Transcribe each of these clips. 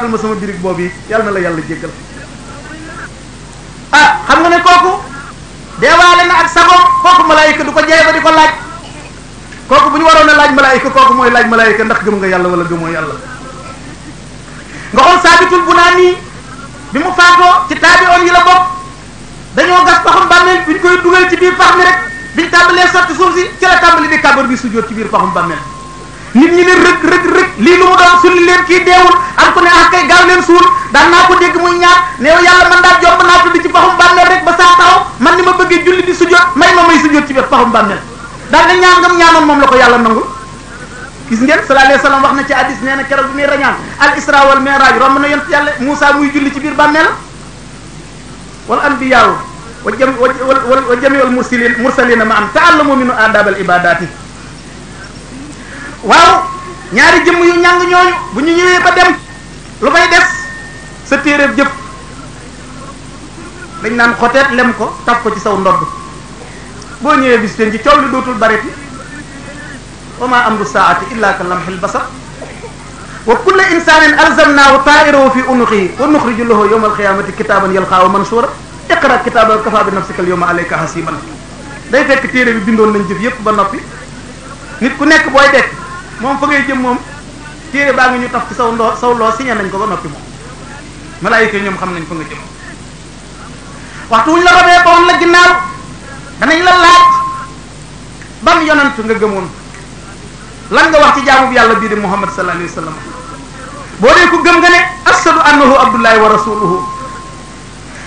ma sama birig boobu yàlla na la yàlla jéggal. ah xam nga ne kooku deewaale na ak sagoom, kooku malaayika du ko jeye ba di ko laaj. kooku bu ñu waroon a laaj malaayika kooku mooy laaj malaayika ndax gëm nga yàlla wala gëmoo yàlla. nga xool Saabitul Bunaani bi mu faatoo ci taabi'oon yi la bokk, dañoo gas paxum bàmmeel bi ñu koy dugal ci biir pax mi rek biñ tàmbalee sotti suuf si ci la tàmbali di kàbbar bi sujjóot ci biir paxum bàmmeel. nit ñi ne rëg lii lu mu doon sulli leen kii deewul am ko ne ah kay gaaw leen suul daan naa ko dégg muy ñaan ne yow yàlla man daal jomb naa tudd ci paxum bàmmeel rek ba saa taxaw man ni ma bëggee julli di sujjóot may sujjóot ci biir paxum bàmmeel daal na ñaan ngam ñaanoon moom la ko yàlla nangul. gis ngeen sallallahu alayhi wa sallam wax na ci hadis nee na keroog bi muy rañaan al isra wal mi'raj romb na yonent yàlla Moussa muy julli ci biir bàmmeel wal anbiyaaw wa jami'ul mursalina ma am ta'allamu minhu adabal ibadati. waaw ñaari jëmm yu ñàng ñooñu bu ñu ñëwee ba dem lu fay des sa téeréb jëf dañ naan xoteet lem ko taf ko ci saw ndodd boo ñëwee bis teen ci coow li dootul bareti wa ma amru saati illa ka lamhil basar wa kullu insanin alzamnahu ta'irahu fi unuqihi wa nukhriju lahu yawma alqiyamati kitaban yalqahu manshura iqra kitabaka kafa bi nafsika al yawma alayka hasiban. day fekk téere bi bindoon nañ jëf yépp ba noppi nit ku nekk booy dekk moom fa ngay jëm moom téere baa ngi ñu taf ci saw loo signé nañ ko ba noppi moom malaayika ñoom xam nañ fa nga jëm. waxtu wuñ la robee ba woon la ginnaaw danañ la laaj ban yonent nga gëmoon, lan nga wax ci jaamu yàlla bii di Muhammad sallallahu alayhi wa sallam. boo dee ko gëm nga ne ashadu annahu abdullahi wa rasuluhu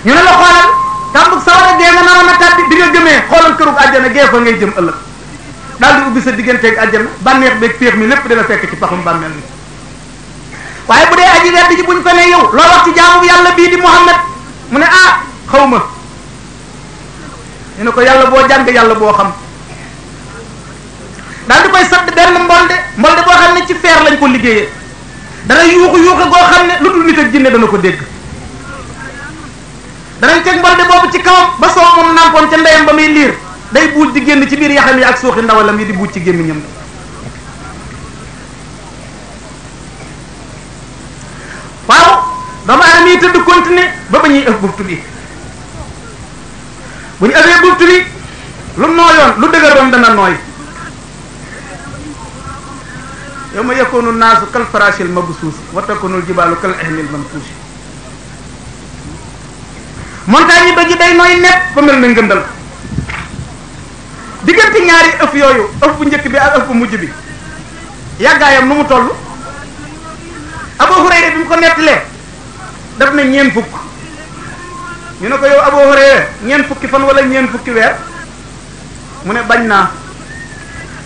ñu ne la xoolal tàmbug sawara gee nga naroon a tàbbi bi nga gëmee xoolal kërug àjjana gee fa ngay jëm ëllëg daal di ubbi sa digganteeg àjjana bànneex beeg péex mi lépp dina fekk ci paxum bàmmeel mi. waaye bu dee aji weddi ji buñ ko ne yow loo wax ci jaamu yàlla bii di Muhammad mu ne ah xaw ma ñu ne ko yàlla boo jàng yàlla boo xam daal di koy sadd benn mbolde boo xam ne ci feer lañ ko liggéeyee dana yuuxu goo xam ne lu dul nit ak jinne dana ko dégg. danañ teg mbolde boobu ci kawam ba soo moom nampoon ca ndeyam ba muy liir day buuj di génn ci biir yaxam yi ak suuxi ndawalam yi di buuj ci gémmiñam. waaw doomu aadama yi tëdd continuer ba ñuy ëf buftu bi bu ñu ëfee buftu bi lu nooyoon lu dëgëroon dana nooy. yawma yakunu naasu kal farashil mabsuusi wa takunul jibaalu kal ahnil manfuusi. montagne yi doj day nooy nepp ba mel na ngëndal. diggante ñaari ëf yooyu ëf bu njëkk bi ak ëf bu mujj bi yàggaayam nu mu toll. Abu Hurayra bi mu ko nettalee daf ne ñeen fukk. ñu ne ko yow Abu Hurayra ñeen fukki fan wala ñeen fukki weer mu ne bañ naa.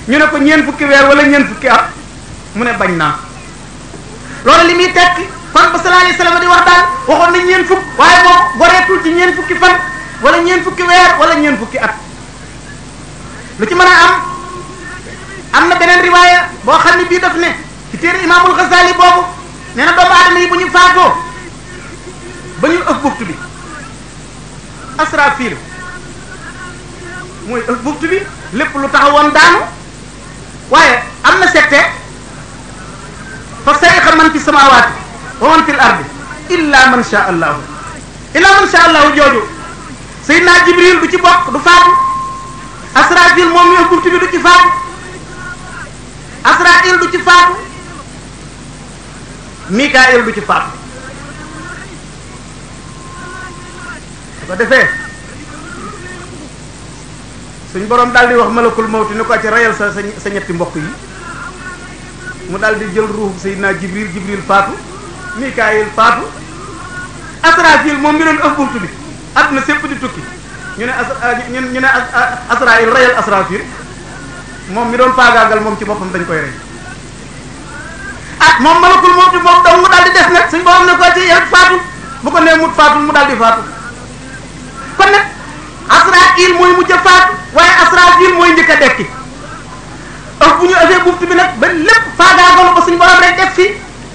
ñu ne ko ñeen fukki weer wala ñeen fukki at mu ne bañ naa. loolu li muy tekki kon ba sallallahu alayhi wasallam di wax daal waxoon na ñeen fukk waaye moom goreetul ci ñeen fukki fan wala ñeen fukki weer wala ñeen fukki at. lu ci mën a am na beneen riwaaya boo xam ne bii daf ne ci téere Imaamul Ghazali boobu nee na doomu aadama yi bu ñu faatoo ba ñu ëf buftu bi Asrafil mooy ëf buftu bi lépp lu taxawoon daanu waaye am na secte fa sa'iqa man fi samaawaati wa man fil ardi illa man sha allahu jooju Seydina Jibril du ci bokk du faatu. Asrafil moom mi ëf buftu bi du ci faatu. Asrail du ci faatu. Mikael du ci faatu. su ko defee suñ borom daal di wax malakul mawti ni ko ci rayal sa ñetti mbokk yi mu daal di jël ruuxu Seydina Jibril faatu. Mikael faatu. Asrafil moom mi doon ëf buftu bi àdduna sépp di tukki ñu ne Asrail rayal Asrafil moom mi doon paagaagal moom ci boppam dañ koy rey. ah moom malakul mawti moom dong mu daal di des nag suñ borom ne ko ci yow faatu bu ko nee mut faatu mu daal di faatu. kon nag Asrail mooy mujj a faatu waaye Asrafil mooy njëkk a dekki. ëf bu ñu ëfee buftu bi nag ba lépp faagaagalu ba suñ borom rek def fi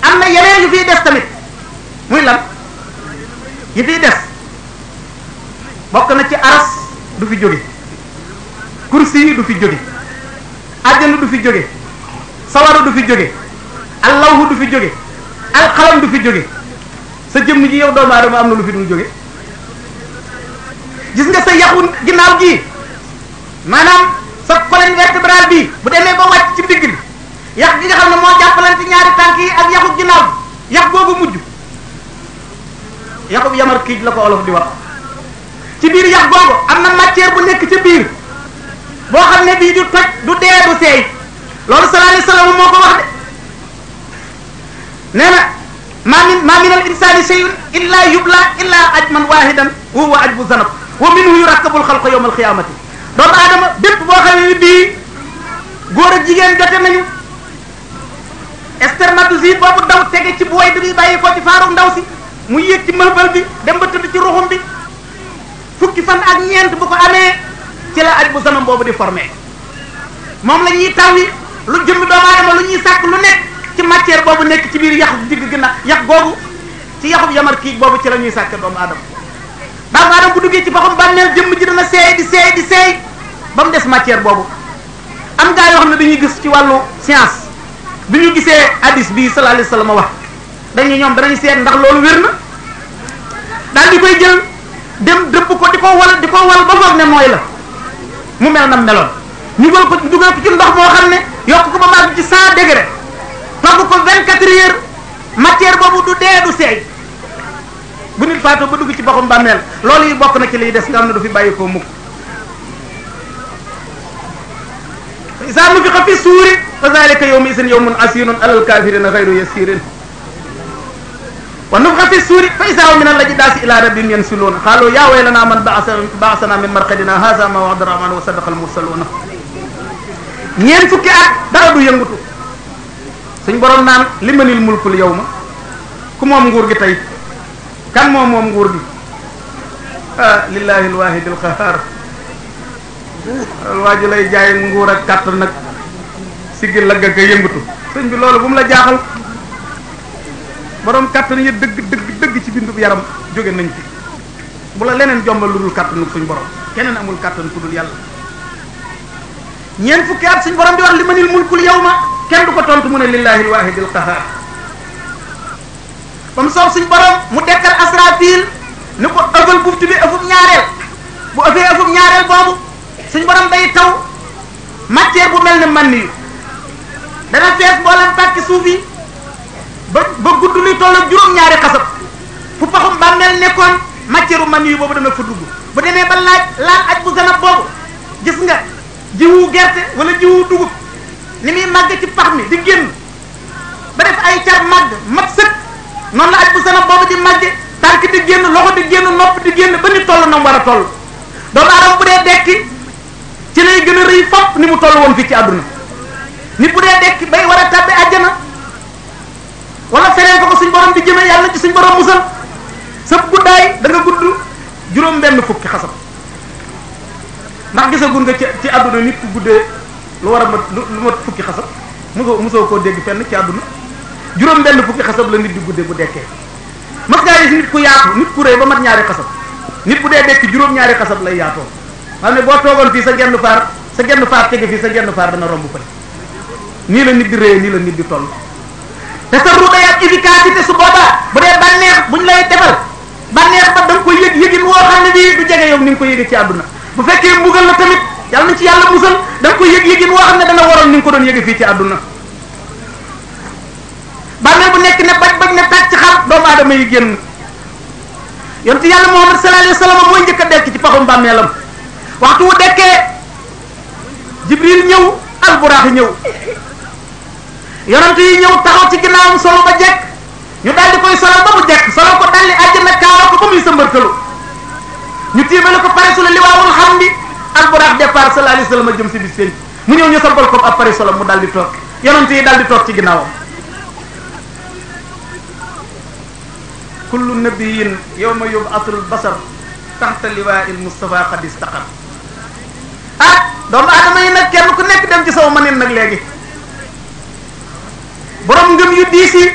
am na yeneen yu fiy des tamit muy lan yi fiy des bokk na ci aras du fi jóge, kursi yi du fi jóge, àjjana du fi jóge, sawara du fi jóge, allahu du fi jóge, alxalam du fi jóge, sa jëmm ji yow doomu aadama am na lu fi dul jóge gis nga sa yaxu ginnaaw gi maanaam sa colonne vertébrale bi bu demee ba wàcc ci digg bi yax gi nga xam ne moo jàppalante ñaari tànk yi ak yaxu ginnaaw bi yax googu mujj yaxu yamar kiij la ko olof di wax ci biir yax googu am na matière bu nekk ca biir boo xam ne bii du toj du dee du seey loolu sallallahu alayhi wasallam moo ko wax de nee na ma min al insani shay'un illa yubla illa ajman wahidan wa huwa ajbu zanab wa minhu yurakkabul xalqu yawm al qiyamati doomu aadama bépp boo xam ne bii góor ak jigéen jote nañu spermatozoïde boobu daw tege ci booy bi bàyyi ko ci faaru ndaw si mu yéeg ci mëbal bi dem ba tëdd ci ruxum bi fukki fan ak ñeent bu ko amee ci la aj bu zanam boobu di formé moom la ñuy taw yi lu jëmmi doomu aadama lu ñuy sàkk lu nekk ci matière boobu nekk ci biir yaxu digg ginnaaw yax googu ci yaxu yamar kiij boobu ci la ñuy sàkk doomu aadama bu duggee ci boppam bànneel jëmm ji dana seey di seey ba mu des matière boobu am gaa yoo xam ne dañuy gis ci wàllu science bi ñu gisee hadis bii sallallahu alayhi wasallam wax dañuy ñoom danañ seet ndax loolu wér na daal di koy jël dem dëpp ko di ko wal ba foog ne mooy la mu mel na meloon ñu dugal ko ci ndox moo xam ne yokk ko ba màgg ci 100 degré togg ko 24 heures matière boobu du dee du seey bu nit faatoo ba dugg ci boppam bàmmeel loolu yi bokk na ci liy des nga xam ne du fi bàyyi koo mukk isa nufixa fi suuri fa zalika yawma isin yawmun asirun alal kafirina ghayru yasirin wa nufixa fi suuri fa isa hum min al-ajdaasi ila rabbihim yansiluna qalu ya waylana man ba'athana min marqadina hadha ma wa'ada ar-rahman wa sadaqa al-mursaluna ñeent fukki at dara du yëngutu suñ borom naan limanil mulkul yawma ku moom nguur gi tey kan moom nguur gi lillahi al-wahid al-qahhar waa ji lay jaay nguur ak kàttan nag siggi lagg ak yëngatu sëñ bi loolu bu mu la jaaxal borom kàttan yi dëgg ci bindu yaram jóge nañ fi bu la leneen jombal lu dul kàttanu suñ borom keneen amul kàttan ku dul yàlla ñeent fukki at suñ borom di wax limanil mulkul yawma kenn du ko tontu mu ne lillahi al-wahidil qahhar ba mu soob suñ borom mu dekkal asrafil ni ko ëffal buftu bi ëffub ñaareel bu ëffee ëffub ñaareel boobu suñ borom day taw matière bu mel ne man yu dana fees mboolem pàkki suuf yi ba gudd luy toll ak juróom-ñaari xasab fu paxum bàmmeel nekkoon matière man yu boobu dana fa dugg bu demee ba laal aj bu zanab boobu gis nga jiwu gerte wala jiwu dugub ni muy màgg ci pax mi di génn ba def ay car màgg mat sëkk noonu la aj bu zanab boobu di màgge tànk di génn loxo di génn nopp di génn ba ni toll na mu war a toll doomu aadama bu dee dekki ci lay gën a rëy fopp ni mu toll woon fii ci àdduna nit bu dee dekki bay war a tàbbi àjjana wala feneen ko suñ borom di jëmee yàlla ci suñ borom musal sa guddaay da nga gudd juróom benn fukki xasab ndax gisagul nga ci àdduna nit ku guddee lu war a mat lu mat fukki xasab mosoo koo dégg fenn ci àdduna juróom benn fukki xasab la nit di guddee bu dekkee mas ngaa gis nit ku yaatu nit ku rëy ba mat ñaari xasab nit bu dee dekki juróom-ñaari xasab lay yaatoo xam ne boo toogoon fii sa genn faar tege fii sa genn faar dana romb fële nii la nit di rëy nii la nit di toll te sa ruuda ak efficacité su boobaa bu dee bànneex buñ lay defal bànneex ba da nga ko yëgin woo xam ne bii du jege yow ni nga ko yëge ci àdduna bu fekkee mbugal la tamit yàlla nañ ci yàlla musal da nga ko yëgin woo xam ne dana waroon ni nga ko doon yëge fii ci àdduna bànneex bu nekk ne baj ne tàcc xar doomu aadama yi génn yonent yàlla Muhammad sallallahu alayhi wa sallam mooy njëkk a dekk ci paxum bàmmeelam waxtu wu dekkee Jibril ñëw alburaax ñëw yonent yi ñëw taxaw ci ginnaawam solo ba jekk ñu daal di koy solal ba mu jekk solal ko dalli àjjana kaala ko ba muy sëmbartalu ñu tiimale ko pare su la liwaawul xam bi alburaax départ sallallahu alayhi wa sallam jëm si bis seen mu ñëw ñu sampal ko ab pare solo mu daal di toog yonent yi daal di toog ci ginnaawam kullu nabiyin yawma yub'athul basar taxta liwaa'il Mustafa qad istaqar doomu aadama yi nag kenn ku nekk dem ci saw manin nag léegi borom ngëm yu diis yi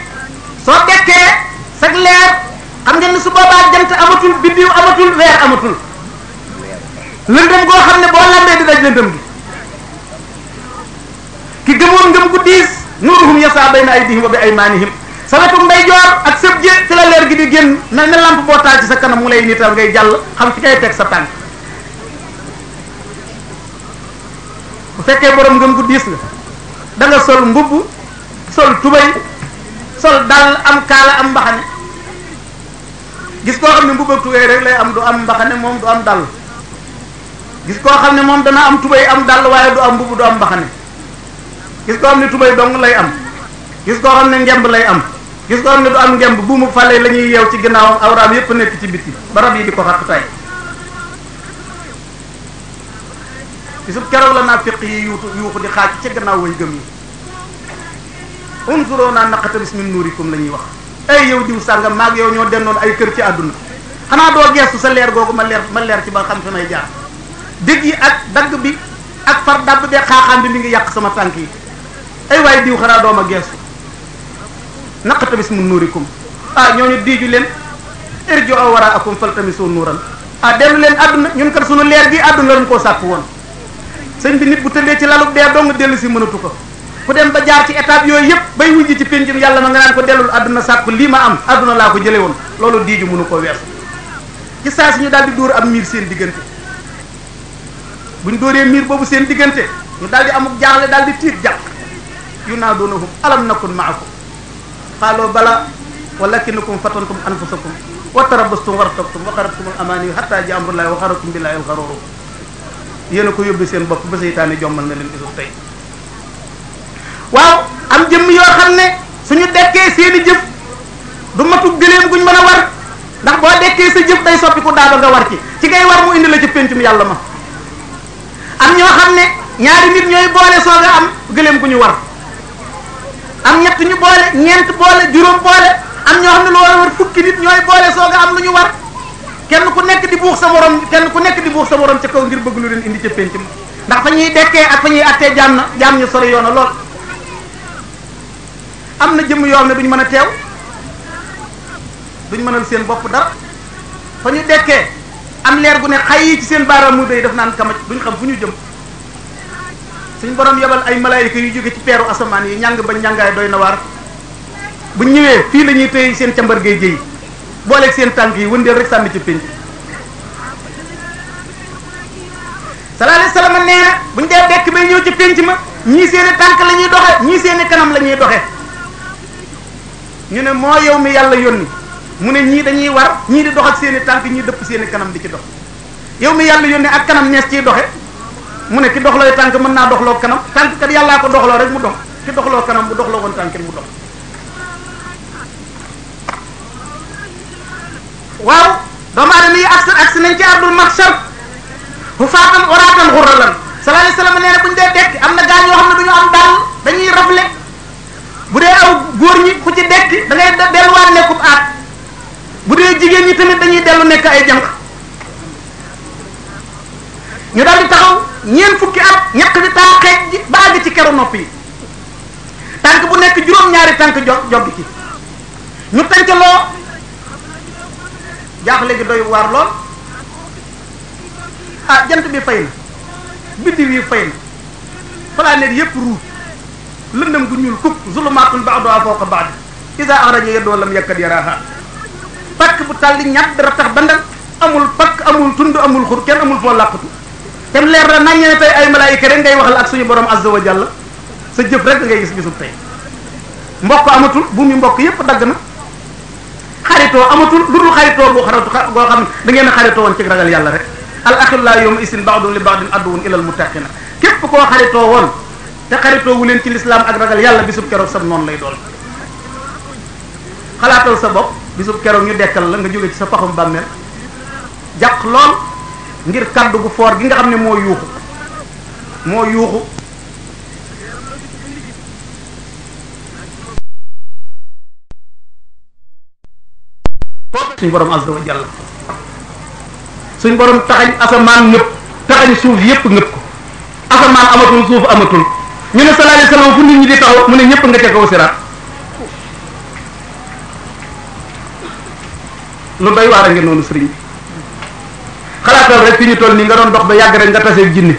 soo dekkee sag leer xam ngeen ni su boobaa jant amatul biddiw amatul weer amatul lëndëm goo xam ne boo lambee di daj lëndëm gi ki gëmoon ngëm gu diis nuuruhum yasaa bayna aydihim wa bi aymanihim sa wetu ndeyjoor ak sëb jë ci la leer gi di génn mel ne lampe boo taal ci sa kanam mu lay nital ngay jàll xam fi ngay teg sa tànk. bu fekkee borom ngëm gu diis nga da nga sol mbubb sol tubay sol dal am kaala am mbaxane gis koo xam ne mbubb ak tubay rek lay am du am mbaxane moom du am dal gis koo xam ne moom dana am tubay am dal waaye du am mbubb du am mbaxane gis koo xam ne tubay dong lay am gis koo xam ne ngemb lay am gis koo xam ne du am ngemb bu mu fale la ñuy yeew ci ginnaawam awraam yépp nekk ci bitti barab yi di ko xattay bisub keroog la naafiq yi yuuxu di xaaj ci gannaaw way gëm yi unzuruna naqtabis min nuurikum la ñuy wax ay yow diw sàngam maag yow ñoo dendoon ay kër ci àdduna xanaa doo geestu sa leer googu ma leer ci ba xam fi may jaar dégg yi ak dagg bi ak far dabb de xaaxaam bi mi ngi yàq sama tànk yi ay waaye diw xanaa dooma geestu naqtabis min nuurikum ñooñu diiju leen irji'u waraakum faltamisu nuuran dellu leen àdduna ñun kat sunu leer gi àdduna lañ koo sàkk woon sëñ bi nit bu tëddee ci lalub dee dong dellu si mënatu ko ku dem ba jaar ci étape yooyu yëpp bay wujji ci péncum yàlla ma nga naan ko dellul àdduna sàkku lii ma am àdduna laa ko jële woon loolu diiju mënu koo weesu ci saa si ñu daal di dóor am miir seen diggante buñ dóoree miir boobu seen diggante ñu daal di amuk jaaxle daal di tiit jàpp yunaadunahum alam nakun maakum qaalu bala walakinakum fatantum anfusakum wa tarabastum wartabtum wa xarabtum al amaani hatta jaa amrullahi wa xaratum billahi al xaruuru yéen a ko yóbbu seen bopp ba seytaane jommal na leen gisuf tey waaw am jëmm yoo xam ne suñu dekkee seeni jëf du matu gëléem guñ mën a war ndax boo dekkee sa jëf day soppi ku daaba nga war ci ngay war mu indi la ci péncum yàlla ma am ñoo xam ne ñaari nit ñooy boole soog a am gëléem gu ñu war am ñett ñu boole ñeent boole juróom boole am ñoo xam ne lu war a war fukki nit ñooy boole soog a am lu ñu war kenn ku nekk di buux sa morom ca kaw ngir bëgg lu leen indi ca pénc ma ndax fa ñuy dekkee ak fa ñuy attee jaam ñu sori yoona lool am na jëmm yoo xam ne duñ mën a teew duñ mënal seen bopp dara fa ñu dekkee am leer gu ne xay yi ci seen baaraam muy day def naan kamaj duñ xam fu ñu jëm suñ borom yebal ay malaayika yu jóge ci peeru asamaan yi ñàng ba ñàngaay doy na waar buñ ñëwee fii la ñuy tëye seen cambar gay jëy booleeg seen tànk yi wëndeel rek sànni ci pénc sallallahu alayhi wasallam nee na buñ dee dekk bay ñëw ci pénc ma ñii seeni tànk la ñuy doxe ñii seeni kanam la ñuy doxe ñu ne moo yow mi yàlla yónni mu ne ñii dañuy war ñii di dox ak seeni tànk ñii dëpp seeni kanam di ci dox yow mi yàlla yónni ak kanam nees ciy doxe mu ne ki doxlooy tànk mën naa doxloo kanam tànk kat yàllaa ko doxloo rek mu dox ki doxloo kanam bu doxloo woon tànk mu dox waaw doomu aadama yi agsi nañ ci ardul mahshar hufaatan uraatan xurralan sallallahu alayhi wasallam nee na buñ dee dekk am na gaa ñoo xam ne duñu am daal dañuy rafle bu dee aw góor ñi ku ci dekk da ngay delluwaat nekkub aat bu dee jigéen ñi tamit dañuy dellu nekk ay jànq ñu daal di taxaw ñeent fukki at ñaq bi taa xeej ba àgg ci keru nopp yi tànk bu nekk juróom-ñaari tànk joggi ci ñu tàncaloo jaaxle gi doy waar lool jant bi fay na biddiw yi fay na planète yépp ruut lëndëm gu ñuul kukk zulumaatun ba'duha fawqa ba'd iza axraja yadahu lam yakad yaraha pakk bu tàlli ñat dara tax bandal amul pakk amul tund amul xur kenn amul foo làqatu te leer la nañ ne tey ay malaayika rek ngay waxal ak suñu borom azza wa jalla sa jëf rek ngay gis bisub tey mbokk amatul bu mu mbokk yépp dagg na xaritoo amatul lu dul xaritoo boo xam ne da ngeen a xaritoo woon ci ragal yàlla rek al axillaa yawma isin ba'dun li ba'din aduwwun ilal muttaqina képp koo xaritoo woon te xaritoo wu leen ci lislaam ak ragal yàlla bisub keroog sam noonu lay doon xalaatal sa bopp bisub keroog ñu dekkal la nga jóge ci sa paxum bàmmeel jàq lool ngir kaddu gu foor gi nga xam ne moo yuuxu suñ borom azza wa jalla suñ borom taxañ asamaan ñëpp taxañ suuf yépp ñëpp ko asamaan amatul suuf amatul ñu ne sallallahu alayhi wasallam fu nit ñi di taxaw mu ne ñëpp nga ca kaw siraat lu doy waar a ngeen noonu sëriñ bi xalaatal rek fi ñu toll nii nga doon dox ba yàgg rek nga taseeg jinne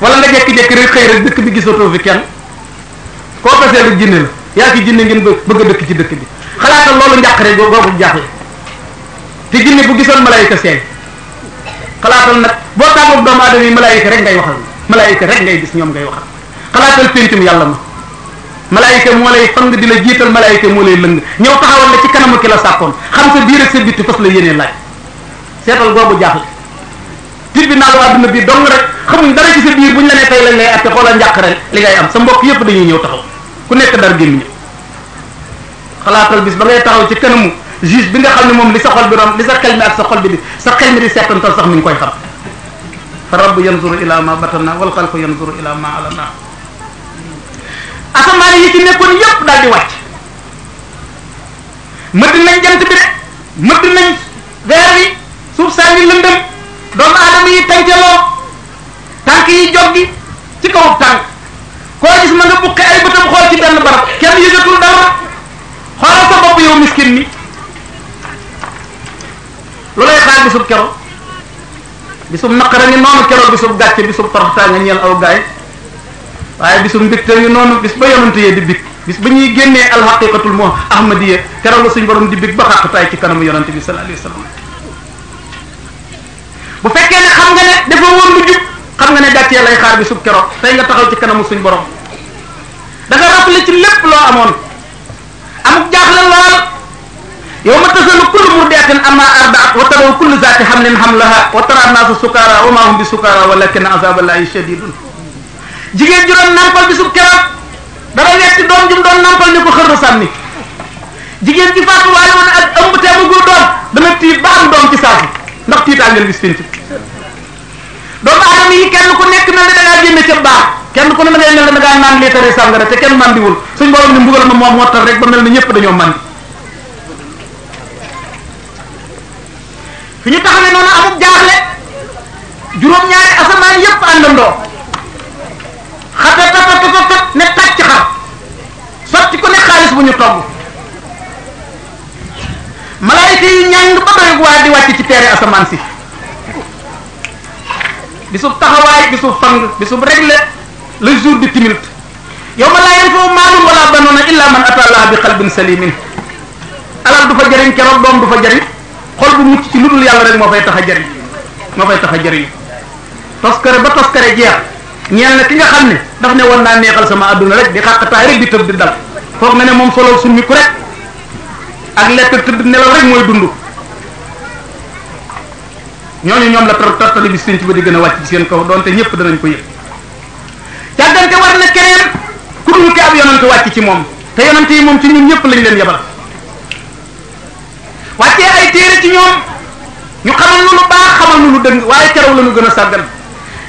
wala nga jekki-jekki rek xëy rek dëkk bi gisatoo fi kenn koo taseelu jinne la yaa ki jinne ngeen bëgg a dëkk ci dëkk bi xalaatal loolu njàqare googu jaaxle te jinne bu gisoon malaayika seey xalaatal nag boo tàggoog doomu aadama yi malaayika rek ngay waxal malaayika rek ngay gis ñoom ngay waxal xalaatal péntum yàlla ma malaayika moo lay fang di la jiital malaayika moo lay lëng ñëw taxawal la ci kanamu ki la sàkkoon xam sa biir ak sa bitti fas la yéenee laaj seetal googu jaaxle tribunal àdduna bi dong rek xamuñ dara ci sa biir buñ la nee tey lañ lay atte xoolal njàqare li ngay am sa mbokk yëpp dañuy ñëw taxaw ku nekk dar gémmiñ xalaatal bis ba ngay taxaw ci kanamu juge bi nga xam ne moom li sa xol bi rom li sa xel mi ak sa xol bi di sa xel mi di seetantal sax mi ngi koy xam fa rabbu yanzuru ila ma batanna wal xalqu yanzuru ila ma alana asamaan yi ci nekkoon yëpp daal di wàcc mëdd nañ jant bi de mëdd nañ weer wi suuf saa ngi lëndëm doomu aadama yi tàncaloo tànk yi joggi ci kaw tànk koo gis ma nga buqi ay bëtam xool ci benn barab kenn yëgatul dara xoolal sa bopp yow miskin mi lu lay xaar bisub keroog bisub naqara ngi noonu keroog bisub gàcce bisub toroxtaa nga ñeel aw gaay waaye bisub mbégte ngi noonu bis ba yonante yee di big bis ba ñuy génnee alxaqiqatul mu ahmadiya keroog la suñ borom di big ba xàqtaay ci kanamu yonante bi sallallahu alayhi wa sallam bu fekkee ne xam nga ne dafa woon lu jub xam nga ne gàccee lay xaar bisub keroog tey nga taxaw ci kanamu suñ borom da nga rappelé ci lépp loo amoon amuk jaaxle lool yow ma tasalu kullu murdiatin amma ardaat wa taraw kullu zaati hamlin hamlaha wa tara naasa sukara wa ma hum bi sukara walakin azaballahi shadidun jigéen ju doon nampal bisub keroog dara wetti doom jum doon nampal ni ko xërru sànni jigéen ji faatu waale woon ak ëmb te amagul doom dana tiit ba am doom ci saasu ndax tiitaa ngeen bis finti doomu aadama yi kenn ku nekk mel ne da ngaa génne ca baax kenn ku ne da ngay mel ne da ngaa naan liitare sàngara te kenn mandiwul suñ borom ni mbugal ma moom moo tax rek ba mel ne ñëpp dañoo mandi fi ñu taxawee noonu amul jaaxle juróom-ñaari asamaan yëpp àndandoo xatatatatatat ne tàcc xar sotti ko ne xaalis bu ñu togg malaayika yi ñàng ba doy waa di wàcc ci teere asamaan si bisub taxawaay bisub fang bisub réglé le jour du tumulte yow ma laa yanfa'u maalun wala banuuna illa man ata allaha bi qalbin salimin alal du fa jëriñ keroog doom du fa jëriñ xol bu mucc ci lu dul yàlla rek moo fay tax a jëriñ moo fay tax a jëriñ toskare ba toskare jeex ñeel na ki nga xam ne daf ne woon naa neexal sama adduna rek di xàqataay rek di tëb di dal foog na ne moom solo summi ku rek ak lekk tëdd nelaw rek mooy dund ñooñu ñoom la tartali bi sënc ba di gën a wàcc ci seen kaw doonte ñëpp danañ ko yëg càggante war na keneen ku dul ki ab yonante wàcc ci moom te yonante yi moom ci ñun ñëpp lañ leen yebal wàccee ay téere ci ñoom ñu xamal nu lu baax xamal nu lu dëng waaye keroog la ñu gën a sàggan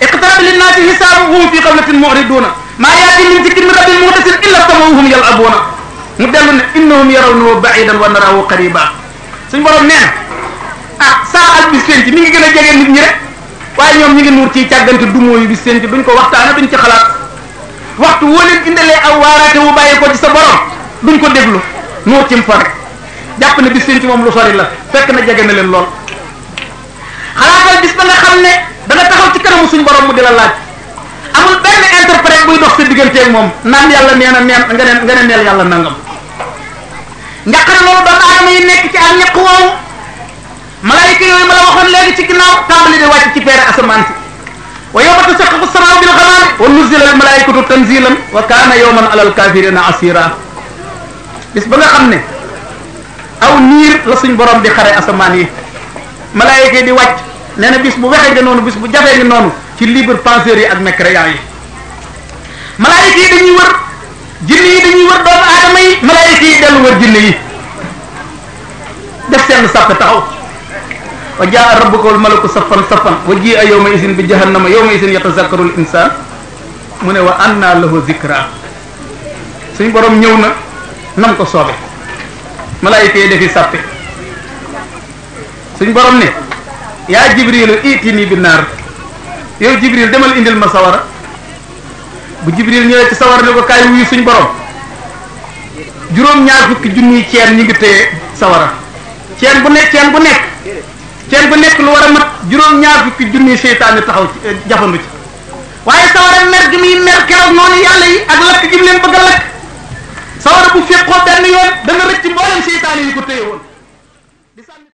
iqtaraba linnaasi hisaabuhum fi ghaflatin mu'riduuna maa yaati min zikrin min rabbihim muhdathin illa stama'uhum yal'abuuna mu dellu ne innahum yarawnahu ba'idan wa naraahu qariba suñ borom nee na saa al bis penc mi ngi gën a jege nit ñi rek waaye ñoom ñi ngi nuur ciy càggante dumóoyu bis penc duñ ko waxtaane duñ ci xalaat waxtu woo leen indalee aw waaraate wu bàyyi ko ci sa borom duñ ko déglu nuur ci mfa rek jàpp ne bis penc moom lu sori la fekk na jege na leen lool xalaatal bis ba nga xam ne da nga taxaw ci kanamu suñ borom mu di la laaj amul benn interprète buy dox sa digganteeg moom naan yàlla nee na neen nga ne neel yàlla nangam njaqare loolu doomu aadama yi nekk ci ak ñaq woowu malaayika yooyu ma la waxoon léegi ci ginnaaw tàmbali di wàcc ci peere asamaan si wa yawma tashaqqaqu as-samaa'u bil ghamami wa nuzila al malaa'ikatu tanzilan wa kaana yawman alal kaafiriina asira bis ba nga xam ne aw niir la suñ borom di xare asamaan yi malaayika yi di wàcc nee na bis bu wexee nga noonu bis bu jafee nga noonu ci libre penseurs yi ak mécréants yi malaayika yi dañuy wër jinne yi dañuy wër doomu aadama yi malaayika yi dellu wër jinne yi def seen sàpp taxaw wa jaa rabbuka wal malaku saffan saffan wa jii a yawma isin bi jahannama yawma isin yatazakkaru al insan mu ne wa anna lahu zikra suñ borom ñëw na nam ko soobe malaayika yi defi sàppe suñ borom ne yaa jibrilu itini bi naar yow jibril demal indil ma sawara bu jibril ñëwee ci sawara ne ko kaay wuyu suñ borom juróom-ñaar fukki junniy ceen ñi ngi téye sawara ceen bu nekk lu war a mat juróom-ñaar fukki junniy seytaane taxaw ci jafandu ci waaye sawara mer gi muy mer keroog noonu yàlla yi ak lakk gi mu leen bëgg a lakk sawara bu fekkoo benn yoon dana rëcc mboolem seytaane yi ko téye woon